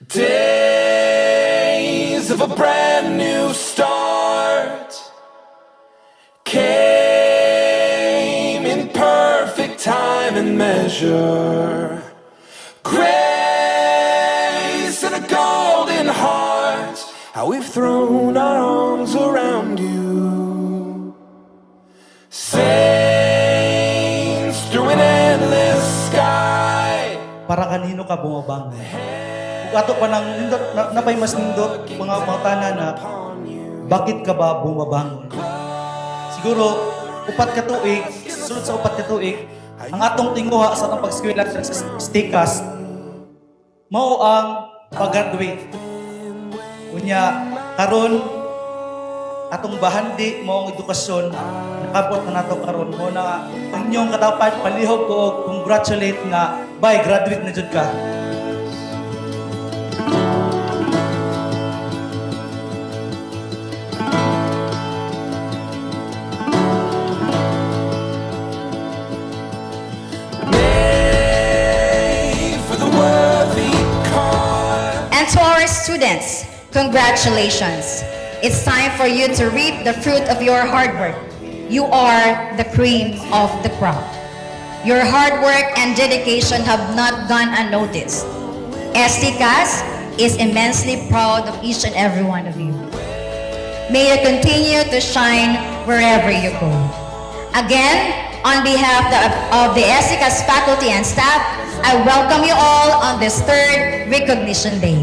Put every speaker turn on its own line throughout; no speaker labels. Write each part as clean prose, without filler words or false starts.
Days of a brand new start came in perfect time and measure. Grace and a golden heart, how we've thrown our arms around you. Saints through an endless sky.
Para kanino ka bumabangon? Kung ato pa nang nindot, napay mas nindot, mga tanan na, bakit ka ba bumabangon? Siguro, upat ka tuig, sunod sa upat ka tuig, ang atong tinguha sa atong pag-eskwela sa STCAS, mao ang pag-graduate. Unya, karon atong bahandi mo ang edukasyon, nakabot na nato karon mo na ang inyong katapat, palihog ko og congratulate nga, bye, graduate na jud ka.
And to our students, congratulations. It's time for you to reap the fruit of your hard work. You are the cream of the crop. Your hard work and dedication have not gone unnoticed. STCAS is immensely proud of each and every one of you. May you continue to shine wherever you go. Again, on behalf of the STCAS faculty and staff, I welcome you all on this third Recognition Day.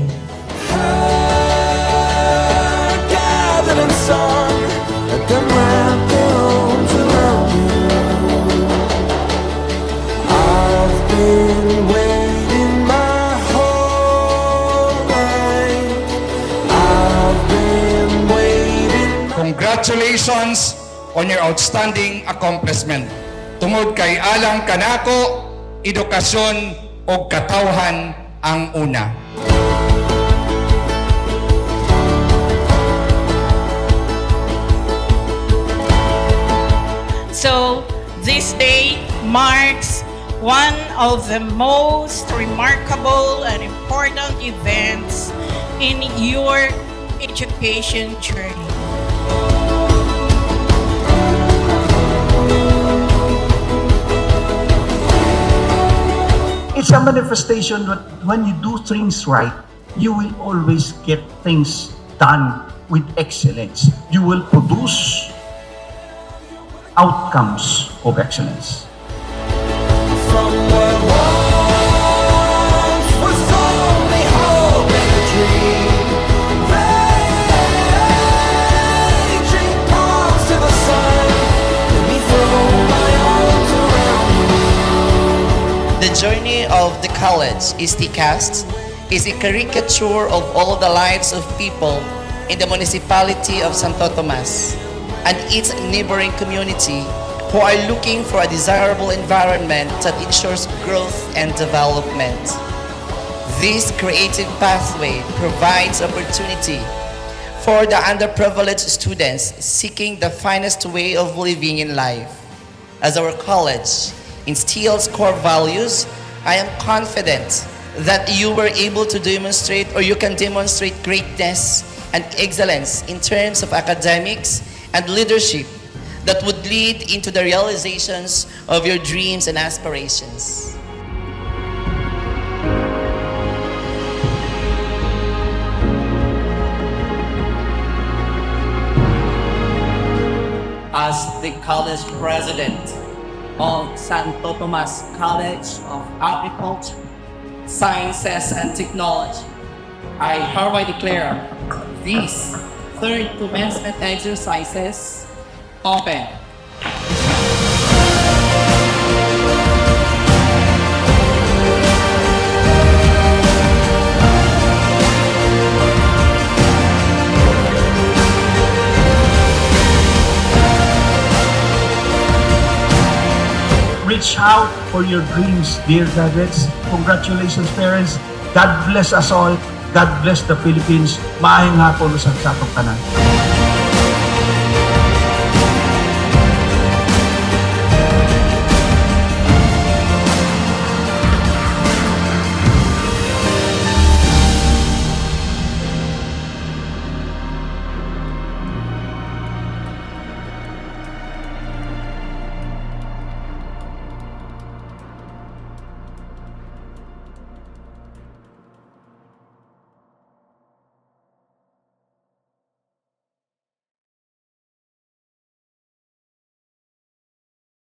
Gathered in song, let them wrap their arms around you. I've been waiting my whole life. I've been waiting.
Congratulations on your outstanding accomplishment. Tungod kay alang kanako, edukasyon o katawhan ang una.
So, this day marks one of the most remarkable and important events in your education journey.
It's a manifestation that when you do things right, you will always get things done with excellence. You will produce outcomes of excellence.
From what once was only hope and a dream, raging palms to the sun, let me throw my arms around you.
The journey of the college, STCAS, is a caricature of all the lives of people in the municipality of Santo Tomas and its neighboring community who are looking for a desirable environment that ensures growth and development. This creative pathway provides opportunity for the underprivileged students seeking the finest way of living in life. As our college instills core values, I am confident that you were able to demonstrate, or you can demonstrate, greatness and excellence in terms of academics and leadership that would lead into the realizations of your dreams and aspirations.
As the college president of Santo Tomas College of Agriculture, Sciences and Technology, I hereby declare these third commencement exercises open.
Reach out for your dreams, dear graduates. Congratulations, parents. God bless us all. God bless the Philippines. Maayong hapon sa atong tanan.